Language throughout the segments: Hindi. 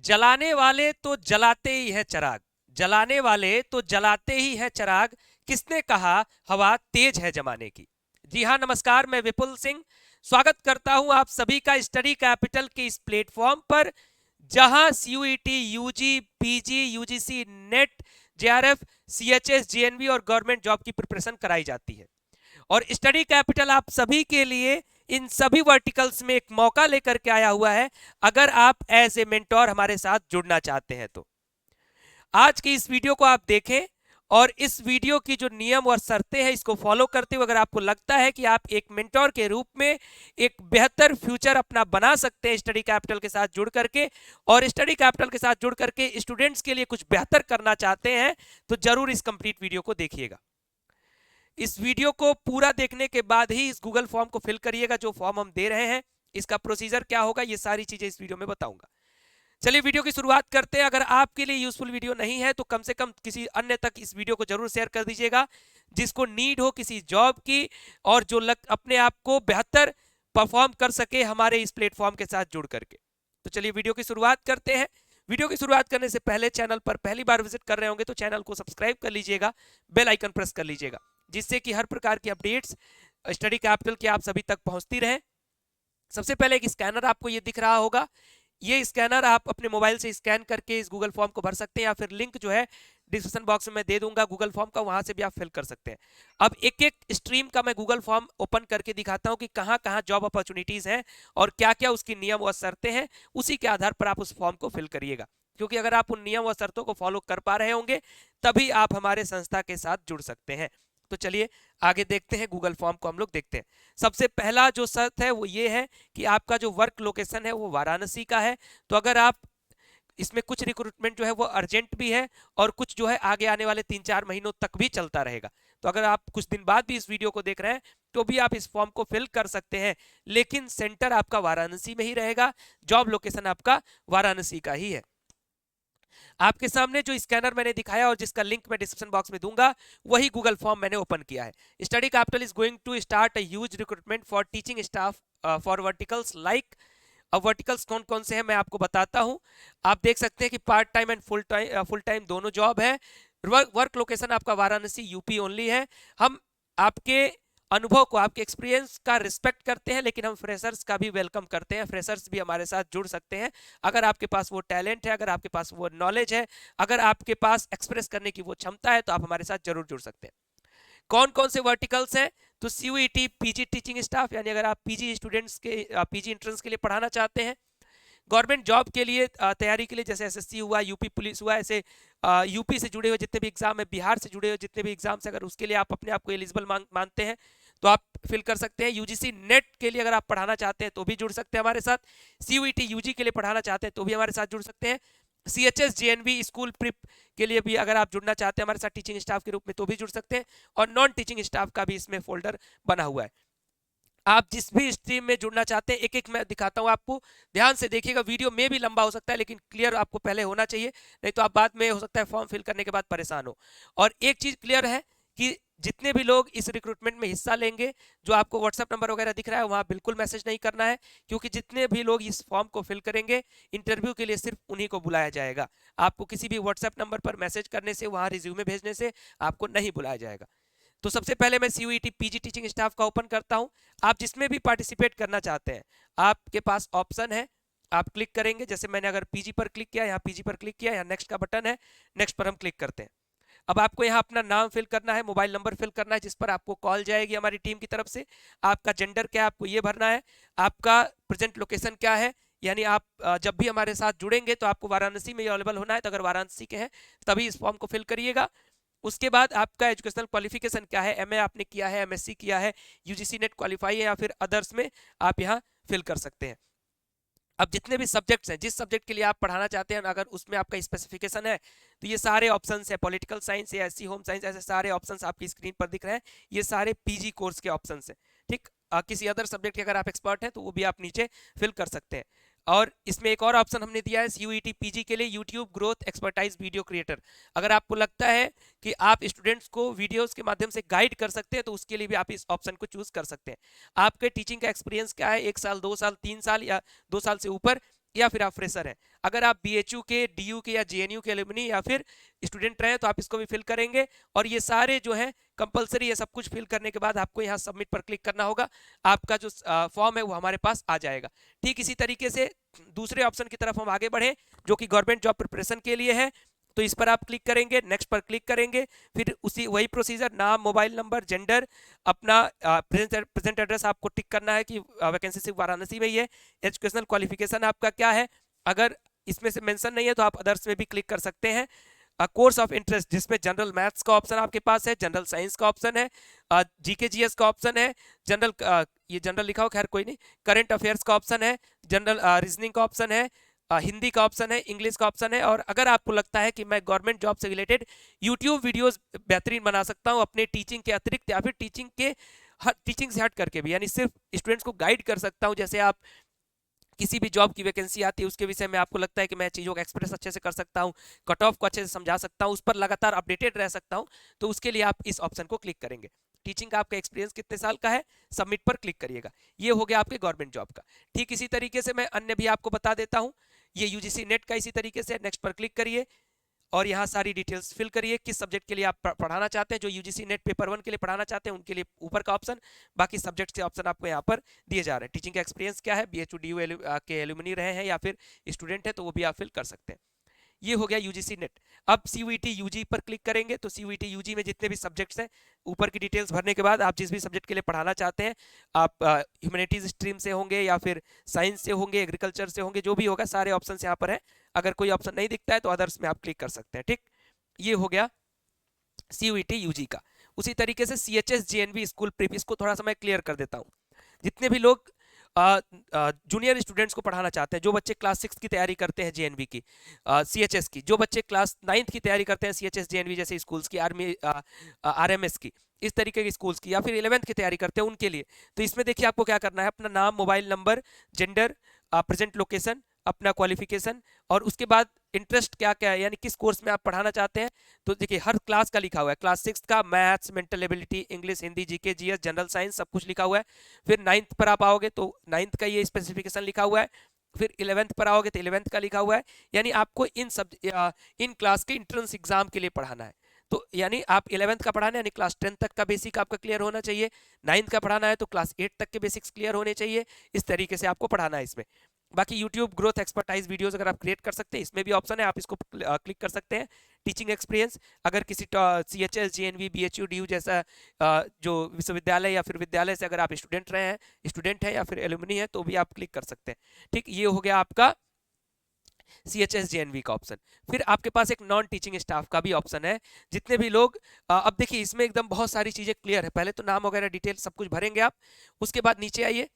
जलाने वाले तो जलाते ही है चिराग, जलाने वाले तो जलाते ही है चिराग, किसने कहा हवा तेज है जमाने की। जी हाँ, नमस्कार, मैं विपुल सिंह स्वागत करता हूं आप सभी का स्टडी कैपिटल के इस प्लेटफॉर्म पर, जहां CUET, UG, PG, UGC, NET, JRF, CHS, JNV और गवर्नमेंट जॉब की प्रिपरेशन कराई जाती है। और स्टडी कैपिटल आप सभी के लिए इन सभी वर्टिकल्स में एक मौका लेकर के आया हुआ है, अगर आप एज ए मेंटोर हमारे साथ जुड़ना चाहते हैं तो। आज की इस वीडियो को आप देखें और इस वीडियो की जो नियम और शर्तें हैं इसको फॉलो करते हुए अगर आपको लगता है कि आप एक मेंटोर के रूप में एक बेहतर फ्यूचर अपना बना सकते हैं स्टडी कैपिटल के साथ जुड़ करके, और स्टडी कैपिटल के साथ जुड़ करके स्टूडेंट्स के लिए कुछ बेहतर करना चाहते हैं, तो जरूर इस कंप्लीट वीडियो को देखिएगा। इस वीडियो को पूरा देखने के बाद ही इस गूगल फॉर्म को फिल करिएगा जो फॉर्म हम दे रहे हैं। इसका प्रोसीजर क्या होगा ये सारी चीजें इस वीडियो में बताऊंगा। चलिए वीडियो की शुरुआत करते हैं। अगर आपके लिए यूजफुल वीडियो नहीं है तो कम से कम किसी अन्य तक इस वीडियो को जरूर शेयर कर दीजिएगा जिसको नीड हो किसी जॉब की, और जो अपने आप को बेहतर परफॉर्म कर सके हमारे इस प्लेटफॉर्म के साथ जुड़ करके। तो चलिए वीडियो की शुरुआत करते हैं। वीडियो की शुरुआत करने से पहले चैनल पर पहली बार विजिट कर रहे होंगे तो चैनल को सब्सक्राइब कर लीजिएगा, बेल आइकन प्रेस कर लीजिएगा, जिससे कि हर प्रकार की अपडेट्स स्टडी कैपिटल की आप सभी तक पहुंचती रहे। सबसे पहले एक स्कैनर आपको ये दिख रहा होगा, ये स्कैनर आप अपने मोबाइल से स्कैन करके इस गूगल फॉर्म को भर सकते हैं, या फिर लिंक जो है डिस्क्रिप्शन बॉक्स में मैं दे दूंगा गूगल फॉर्म का, वहां से भी आप फिल कर सकते हैं। अब एक एक स्ट्रीम का मैं गूगल फॉर्म ओपन करके दिखाता हूं कि कहां कहां जॉब अपॉर्चुनिटीज हैं और क्या क्या उसकी नियम और शर्तें हैं, उसी के आधार पर आप उस फॉर्म को फिल करिएगा, क्योंकि अगर आप उन नियम और शर्तों को फॉलो कर पा रहे होंगे तभी आप हमारे संस्था के साथ जुड़ सकते हैं। तो चलिए आगे देखते हैं, गूगल फॉर्म को हम लोग देखते हैं। सबसे पहला जो शर्त है वो ये है कि आपका जो वर्क लोकेशन है वो वाराणसी का है। तो अगर आप इसमें कुछ रिक्रूटमेंट जो है वो अर्जेंट भी है और कुछ जो है आगे आने वाले 3-4 महीनों तक भी चलता रहेगा, तो अगर आप कुछ दिन बाद भी इस वीडियो को देख रहे हैं तो भी आप इस फॉर्म को फिल कर सकते हैं, लेकिन सेंटर आपका वाराणसी में ही रहेगा, जॉब लोकेशन आपका वाराणसी का ही है। आपके सामने जो स्कैनर मैंने दिखाया और जिसका लिंक मैं डिस्क्रिप्शन बॉक्स में दूंगा, वही गूगल फॉर्म मैंने ओपन किया है। Study Capital is going to start a huge recruitment for teaching staff for verticals like. अब वर्टिकल्स कौन कौन से हैं मैं आपको बताता हूं। आप देख सकते हैं कि part time and full time दोनों जॉब है। वर्क लोकेशन आपका वाराणसी यूपी ओनली है। हम आपके अनुभव को, आपके एक्सपीरियंस का रिस्पेक्ट करते हैं, लेकिन हम फ्रेशर्स का भी वेलकम करते हैं। फ्रेशर्स भी हमारे साथ जुड़ सकते हैं अगर आपके पास वो टैलेंट है, अगर आपके पास वो नॉलेज है, अगर आपके पास एक्सप्रेस करने की वो क्षमता है, तो आप हमारे साथ जरूर जुड़ सकते हैं। कौन कौन से वर्टिकल्स हैं? तो सीयूईटी पीजी टीचिंग स्टाफ, यानी अगर आप पीजी स्टूडेंट्स के पीजी एंट्रेंस के लिए पढ़ाना चाहते हैं, गवर्नमेंट जॉब के लिए तैयारी के लिए, जैसे एसएससी हुआ, यूपी पुलिस हुआ, ऐसे यूपी से जुड़े हुए जितने भी एग्जाम है, बिहार से जुड़े हुए जितने भी एग्जाम्स है, अगर उसके लिए आप अपने आप को एलिजिबल मानते हैं तो आप फिल कर सकते हैं। यूजीसी नेट के लिए अगर आप पढ़ाना चाहते हैं तो भी जुड़ सकते हैं हमारे साथ। सीयूईटी यूजी के लिए पढ़ाना चाहते हैं तो भी हमारे साथ जुड़ सकते हैं। सीएचएस जेएनवी स्कूल प्रिप के लिए भी अगर आप जुड़ना चाहते हैं हमारे साथ टीचिंग स्टाफ के रूप में तो भी जुड़ सकते हैं, और नॉन टीचिंग स्टाफ का भी इसमें फोल्डर बना हुआ है। आप जिस भी स्ट्रीम में जुड़ना चाहते हैं, एक एक मैं दिखाता हूं आपको, ध्यान से देखिएगा। वीडियो में भी लंबा हो सकता है लेकिन क्लियर आपको पहले होना चाहिए, नहीं तो आप बाद में हो सकता है फॉर्म फिल करने के बाद परेशान हो। और एक चीज क्लियर है कि जितने भी लोग इस रिक्रूटमेंट में हिस्सा लेंगे, जो आपको व्हाट्सएप नंबर वगैरह दिख रहा है वहां बिल्कुल मैसेज नहीं करना है, क्योंकि जितने भी लोग इस फॉर्म को फिल करेंगे इंटरव्यू के लिए सिर्फ उन्हीं को बुलाया जाएगा। आपको किसी भी व्हाट्सएप नंबर पर मैसेज करने से, वहां रिज्यूमे भेजने से आपको नहीं बुलाया जाएगा। तो सबसे पहले मैं सीयूईटी पीजी टीचिंग स्टाफ का ओपन करता हूं। आप जिसमें भी पार्टिसिपेट करना चाहते हैं, आपके पास ऑप्शन है, आप क्लिक करेंगे। जैसे मैंने अगर पीजी पर क्लिक किया, यहाँ पीजी पर क्लिक किया, यहाँ नेक्स्ट का बटन है, नेक्स्ट पर हम क्लिक करते हैं। अब आपको यहाँ अपना नाम फिल करना है, मोबाइल नंबर फिल करना है जिस पर आपको कॉल जाएगी हमारी टीम की तरफ से, आपका जेंडर क्या है आपको ये भरना है, आपका प्रेजेंट लोकेशन क्या है, यानी आप जब भी हमारे साथ जुड़ेंगे तो आपको वाराणसी में अवेलेबल होना है, तो अगर वाराणसी के हैं तभी इस फॉर्म को फिल करिएगा। उसके बाद आपका एजुकेशनल क्वालिफिकेशन क्या है, एमए आपने किया है, एमएससी किया है, यूजीसी नेट क्वालिफाई है, या फिर अदर्स में आप यहाँ फिल कर सकते हैं। अब जितने भी सब्जेक्ट्स हैं, जिस सब्जेक्ट के लिए आप पढ़ाना चाहते हैं, अगर उसमें आपका स्पेसिफिकेशन है तो ये सारे ऑप्शंस है, पॉलिटिकल साइंस या एससी होम साइंस, ऐसे सारे ऑप्शंस आपकी स्क्रीन पर दिख रहे हैं, ये सारे पीजी कोर्स के ऑप्शंस हैं। ठीक, किसी अदर सब्जेक्ट के अगर आप एक्सपर्ट हैं तो वो भी आप नीचे फिल कर सकते हैं। और इसमें एक और ऑप्शन हमने दिया है सीयूईटी पीजी के लिए, YouTube growth expertise video creator. अगर आपको लगता है कि आप स्टूडेंट्स को वीडियोस के माध्यम से गाइड कर सकते हैं तो उसके लिए भी आप इस ऑप्शन को चूज कर सकते हैं। आपके टीचिंग का एक्सपीरियंस क्या है, 1 साल, 2 साल, 3 साल या 2 साल से ऊपर, या फिर आप फ्रेशर हैं। अगर आप बीएचयू के, डीयू के या जेएनयू के एलुमनी या फिर स्टूडेंट रहे तो आप इसको भी फिल करेंगे। और ये सारे जो है कंपलसरी है, सब कुछ फिल करने के बाद आपको यहाँ सबमिट पर क्लिक करना होगा, आपका जो फॉर्म है वो हमारे पास आ जाएगा। ठीक इसी तरीके से दूसरे ऑप्शन की तरफ हम आगे बढ़े जो कि गवर्नमेंट जॉब प्रिपरेशन के लिए है। तो इस पर आप क्लिक करेंगे, नेक्स्ट पर क्लिक करेंगे, फिर उसी वही प्रोसीजर, नाम, मोबाइल नंबर, जेंडर, अपना प्रेजेंट एड्रेस आपको टिक करना है कि वैकेंसी सिर्फ वाराणसी में ही है। एजुकेशनल क्वालिफिकेशन आपका क्या है, अगर इसमें से मेंशन नहीं है तो आप अदर्स में भी क्लिक कर सकते हैं। कोर्स ऑफ इंटरेस्ट जिसमें जनरल मैथ्स का ऑप्शन आपके पास है, जनरल साइंस का ऑप्शन है, जीके जीएस का ऑप्शन है, जनरल ये जनरल लिखा हो, खैर कोई नहीं, करंट अफेयर्स का ऑप्शन है, जनरल रीजनिंग का ऑप्शन है, हिंदी का ऑप्शन है, इंग्लिश का ऑप्शन है। और अगर आपको लगता है कि मैं गवर्नमेंट जॉब से रिलेटेड यूट्यूब वीडियोस बेहतरीन बना सकता हूं अपने टीचिंग के अतिरिक्त या फिर टीचिंग से हट करके भी, यानी सिर्फ स्टूडेंट्स को गाइड कर सकता हूं, जैसे आप किसी भी जॉब की वैकेंसी आती है उसके विषय में आपको लगता है कि मैं चीज़ों को एक्सप्रेस अच्छे से कर सकता हूं, कट ऑफ को अच्छे से समझा सकता हूं, उस पर लगातार अपडेटेड रह सकता हूं, तो उसके लिए आप इस ऑप्शन को क्लिक करेंगे। टीचिंग का आपका एक्सपीरियंस कितने साल का है, सबमिट पर क्लिक करिएगा। ये हो गया आपके गवर्नमेंट जॉब का। ठीक इसी तरीके से मैं अन्य भी आपको बता देता हूं। ये यूजीसी नेट का इसी तरीके से, नेक्स्ट पर क्लिक करिए और यहाँ सारी डिटेल्स फिल करिए, किस सब्जेक्ट के लिए आप पढ़ाना चाहते हैं। जो यूजीसी नेट पेपर 1 के लिए पढ़ाना चाहते हैं उनके लिए ऊपर का ऑप्शन, बाकी सब्जेक्ट से ऑप्शन आपको यहाँ पर दिए जा रहे हैं। टीचिंग का एक्सपीरियंस क्या है, बीएचयू डीयू के एलुमनी रहे हैं या फिर स्टूडेंट है तो वो भी आप फिल कर सकते हैं। ये हो गया यूजीसी नेट। अब सीयूईटी यूजी पर क्लिक करेंगे तो सीयूईटी यूजी में जितने भी सब्जेक्ट्स हैं, ऊपर की डिटेल्स भरने के बाद आप जिस भी सब्जेक्ट के लिए पढ़ाना चाहते हैं, आप ह्यूमैनिटीज स्ट्रीम से होंगे या फिर साइंस से होंगे, एग्रीकल्चर से होंगे, जो भी होगा सारे ऑप्शन यहाँ पर है। अगर कोई ऑप्शन नहीं दिखता है तो अदर्स में आप क्लिक कर सकते हैं। ठीक, ये हो गया सीयूईटी यूजी का। उसी तरीके से सीएचएस जेएनवी स्कूल प्रीप, इसको थोड़ा सा मैं क्लियर कर देता हूँ। जितने भी लोग जूनियर स्टूडेंट्स को पढ़ाना चाहते हैं, जो बच्चे क्लास 6 की तैयारी करते हैं जेएनवी की, सीएचएस की, जो बच्चे क्लास 9th की तैयारी करते हैं सीएचएस जेएनवी जैसे स्कूल्स की, आर्मी आरएमएस की, इस तरीके की स्कूल्स की, या फिर 11th की तैयारी करते हैं उनके लिए, तो इसमें देखिए आपको क्या करना है, अपना नाम, mobile number, gender, present location, अपना क्वालिफिकेशन और उसके बाद इंटरेस्ट क्या क्या है, यानी किस कोर्स में आप पढ़ाना चाहते हैं। तो देखिए हर क्लास का लिखा हुआ है, क्लास 6 का maths, mental ability, English, Hindi, GK GS, general science, सब कुछ लिखा हुआ है। फिर 9th पर आप आओगे तो 9th का ये स्पेसिफिकेशन लिखा हुआ है। फिर 11th पर आओगे तो 11th का लिखा हुआ है। यानी आपको इन क्लास के इंट्रेंस एग्जाम के लिए पढ़ाना है। तो यानी आप 11th का पढ़ाना है, यानी क्लास 10 तक का बेसिक आपका क्लियर होना चाहिए। 9th का पढ़ाना है तो क्लास 8 तक के बेसिक्स क्लियर होने चाहिए। इस तरीके से आपको पढ़ाना है इसमें। बाकी यूट्यूब ग्रोथ एक्सपर्टाइज वीडियोस अगर आप क्रिएट कर सकते हैं, इसमें भी ऑप्शन है, आप इसको क्लिक कर सकते हैं। टीचिंग एक्सपीरियंस, अगर किसी सीएचएस, जेएनवी, बीएचयू, डीयू जैसा जो विश्वविद्यालय या फिर विद्यालय से अगर आप स्टूडेंट हैं या फिर एलुमनी है तो भी आप क्लिक कर सकते हैं। ठीक, ये हो गया आपका सीएचएस जेएनवी का ऑप्शन। फिर आपके पास एक नॉन टीचिंग स्टाफ का भी ऑप्शन है। जितने भी लोग अब देखिए इसमें एकदम बहुत सारी चीजें क्लियर है। पहले तो नाम वगैरह डिटेल सब कुछ भरेंगे आप, उसके बाद नीचे आइए।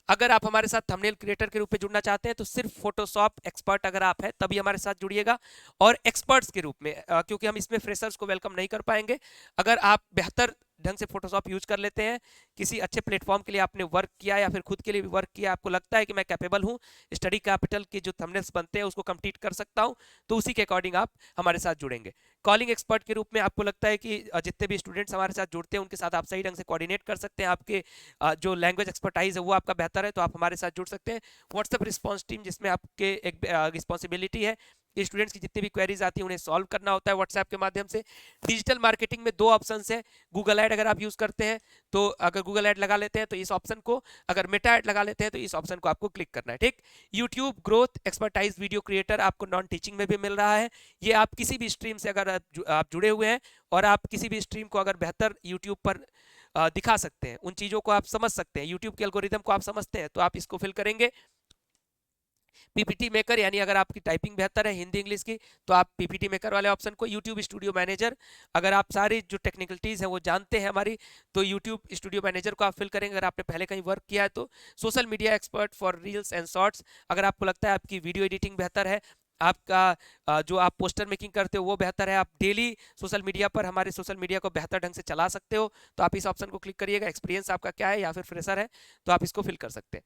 अगर आप हमारे साथ थंबनेल क्रिएटर के रूप में जुड़ना चाहते हैं तो सिर्फ फोटोशॉप एक्सपर्ट अगर आप हैं तभी हमारे साथ जुड़िएगा, और एक्सपर्ट्स के रूप में, क्योंकि हम इसमें फ्रेशर्स को वेलकम नहीं कर पाएंगे। अगर आप बेहतर ढंग से फोटोशॉप यूज कर लेते हैं, किसी अच्छे प्लेटफॉर्म के लिए आपने वर्क किया या फिर खुद के लिए भी वर्क किया, आपको लगता है कि मैं कैपेबल हूं, स्टडी कैपिटल के जो थंबनेल्स बनते हैं उसको कंप्लीट कर सकता हूं, तो उसी के अकॉर्डिंग आप हमारे साथ जुड़ेंगे। कॉलिंग एक्सपर्ट के रूप में आपको लगता है कि जितने भी स्टूडेंट्स हमारे साथ जुड़ते हैं उनके साथ आप सही ढंग से कोऑर्डिनेट कर सकते हैं, आपके जो लैंग्वेज एक्सपर्टाइज है वो आपका बेहतर है, तो आप हमारे साथ जुड़ सकते हैं। व्हाट्सएप रिस्पॉन्स टीम, जिसमें आपके एक रिस्पॉन्सिबिलिटी है स्टूडेंट्स की जितनी भी क्वेरीज आती है उन्हें सॉल्व करना होता है व्हाट्सएप के माध्यम से। डिजिटल मार्केटिंग में 2 ऑप्शंस है। गूगल ऐड अगर आप यूज करते हैं तो अगर गूगल ऐड लगा लेते हैं तो इस ऑप्शन को, अगर मेटा ऐड लगा लेते हैं तो इस ऑप्शन को आपको क्लिक करना है। ठीक, YouTube growth expertise video creator आपको नॉन टीचिंग में भी मिल रहा है। ये आप किसी भी स्ट्रीम से अगर आप जुड़े हुए हैं और आप किसी भी स्ट्रीम को अगर बेहतर यूट्यूब पर दिखा सकते हैं, उन चीज़ों को आप समझ सकते हैं, यूट्यूब के एल्गोरिदम को आप समझते हैं, तो आप इसको फिल करेंगे। पीपीटी मेकर, यानी अगर आपकी टाइपिंग बेहतर है हिंदी इंग्लिश की तो आप पीपीटी मेकर वाले ऑप्शन को। यूट्यूब स्टूडियो मैनेजर, अगर आप सारी जो टेक्निकलिटीज़ हैं वो जानते हैं हमारी, तो यूट्यूब स्टूडियो मैनेजर को आप फिल करेंगे अगर आपने पहले कहीं वर्क किया है तो। Social media expert for reels and shorts, अगर आपको लगता है आपकी वीडियो एडिटिंग बेहतर है, आपका जो आप पोस्टर मेकिंग करते हो वो बेहतर है, आप डेली सोशल मीडिया पर हमारे सोशल मीडिया को बेहतर ढंग से चला सकते हो, तो आप इस ऑप्शन को क्लिक करिएगा। एक्सपीरियंस आपका क्या है या फिर फ्रेशर है तो आप इसको फिल कर सकते हैं।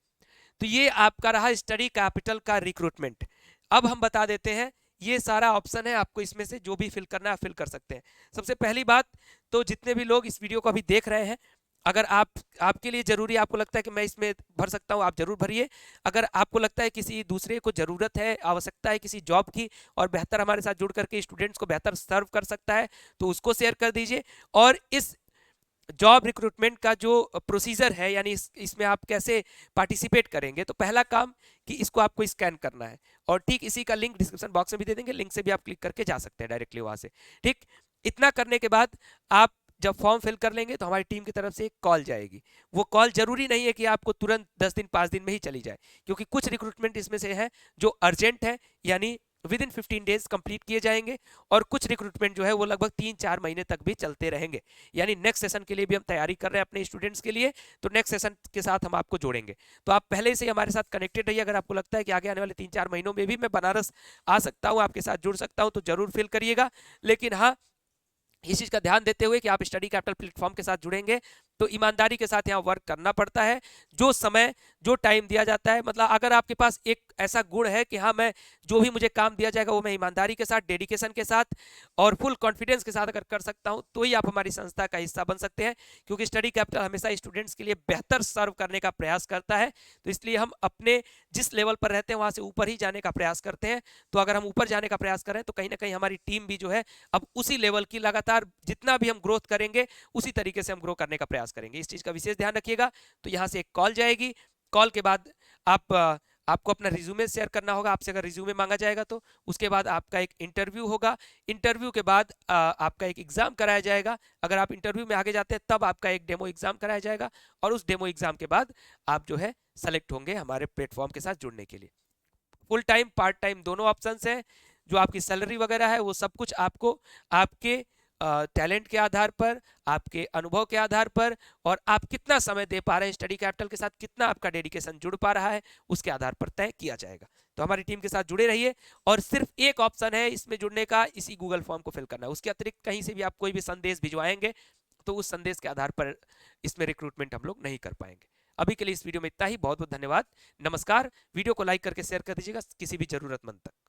तो ये आपका रहा स्टडी कैपिटल का रिक्रूटमेंट। अब हम बता देते हैं, ये सारा ऑप्शन है, आपको इसमें से जो भी फिल करना है फिल कर सकते हैं। सबसे पहली बात तो जितने भी लोग इस वीडियो को अभी देख रहे हैं अगर आपके लिए जरूरी, आपको लगता है कि मैं इसमें भर सकता हूं, आप जरूर भरिए। अगर आपको लगता है किसी दूसरे को जरूरत है, आवश्यकता है किसी जॉब की, और बेहतर हमारे साथ जुड़ करके स्टूडेंट्स को बेहतर सर्व कर सकता है, तो उसको शेयर कर दीजिए। और इस जॉब रिक्रूटमेंट का जो प्रोसीजर है, यानी इसमें आप कैसे पार्टिसिपेट करेंगे, तो पहला काम कि इसको आपको स्कैन करना है, और ठीक इसी का लिंक डिस्क्रिप्शन बॉक्स में भी दे देंगे, लिंक से भी आप क्लिक करके जा सकते हैं डायरेक्टली वहां से। ठीक, इतना करने के बाद आप जब फॉर्म फिल कर लेंगे तो हमारी टीम की तरफ से एक कॉल जाएगी। वो कॉल जरूरी नहीं है कि आपको तुरंत 10 दिन 5 दिन में ही चली जाए, क्योंकि कुछ रिक्रूटमेंट इसमें से है जो अर्जेंट है, यानी विद इन 15 डेज कंप्लीट किए जाएंगे, और कुछ रिक्रूटमेंट जो है वो लगभग 3-4 महीने तक भी चलते रहेंगे। यानी नेक्स्ट सेशन के लिए भी हम तैयारी कर रहे हैं अपने स्टूडेंट्स के लिए, तो नेक्स्ट सेशन के साथ हम आपको जोड़ेंगे। तो आप पहले से हमारे साथ कनेक्टेड रहिए। अगर आपको लगता है कि आगे आने वाले 3-4 महीनों में भी मैं बनारस आ सकता हूँ, आपके साथ जुड़ सकता हूँ, तो जरूर फिल करिएगा। लेकिन हाँ, इस चीज का ध्यान देते हुए कि आप स्टडी कैपिटल प्लेटफॉर्म के साथ जुड़ेंगे तो ईमानदारी के साथ यहाँ वर्क करना पड़ता है। जो समय, जो टाइम दिया जाता है, मतलब अगर आपके पास एक ऐसा गुण है कि हाँ, मैं जो भी मुझे काम दिया जाएगा वो मैं ईमानदारी के साथ, डेडिकेशन के साथ और फुल कॉन्फिडेंस के साथ अगर कर सकता हूँ, तो ही आप हमारी संस्था का हिस्सा बन सकते हैं। क्योंकि स्टडी कैपिटल हमेशा स्टूडेंट्स के लिए बेहतर सर्व करने का प्रयास करता है, तो इसलिए हम अपने जिस लेवल पर रहते हैं वहां से ऊपर ही जाने का प्रयास करते हैं। तो अगर हम ऊपर जाने का प्रयास करें तो कहीं ना कहीं हमारी टीम भी जो है अब उसी लेवल की, लगातार जितना भी हम ग्रोथ करेंगे उसी तरीके से हम ग्रो करने का प्रयास करेंगे। इस चीज का विशेष ध्यान रखिएगा। तो यहाँ से एक कॉल जाएगी, कॉल के बाद आपको अपना रिज्यूमे शेयर करना होगा। आपसे अगर रिज्यूमे मांगा जाएगा तो उसके बाद आपका एक इंटरव्यू होगा। इंटरव्यू के बाद आपका एक एग्जाम कराया जाएगा। अगर आप इंटरव्यू में आगे जाते हैं तब आपका एक डेमो एग्जाम कराया जाएगा, और उस डेमो एग्जाम के बाद आप जो है सेलेक्ट होंगे हमारे प्लेटफॉर्म के साथ जुड़ने के लिए। फुल टाइम, पार्ट टाइम दोनों ऑप्शंस हैं। जो आपकी सैलरी वगैरह है वो सब कुछ आपको आपके टैलेंट के आधार पर, आपके अनुभव के आधार पर, और आप कितना समय दे पा रहे हैं स्टडी कैपिटल के साथ, कितना आपका डेडिकेशन जुड़ पा रहा है, उसके आधार पर तय किया जाएगा। तो हमारी टीम के साथ जुड़े रहिए। और सिर्फ एक ऑप्शन है इसमें जुड़ने का, इसी गूगल फॉर्म को फिल करना है। उसके अतिरिक्त कहीं से भी आप कोई भी संदेश भिजवाएंगे तो उस संदेश के आधार पर इसमें रिक्रूटमेंट हम लोग नहीं कर पाएंगे। अभी के लिए इस वीडियो में इतना ही। बहुत बहुत धन्यवाद, नमस्कार। वीडियो को लाइक करके शेयर कर दीजिएगा किसी भी जरूरतमंद तक।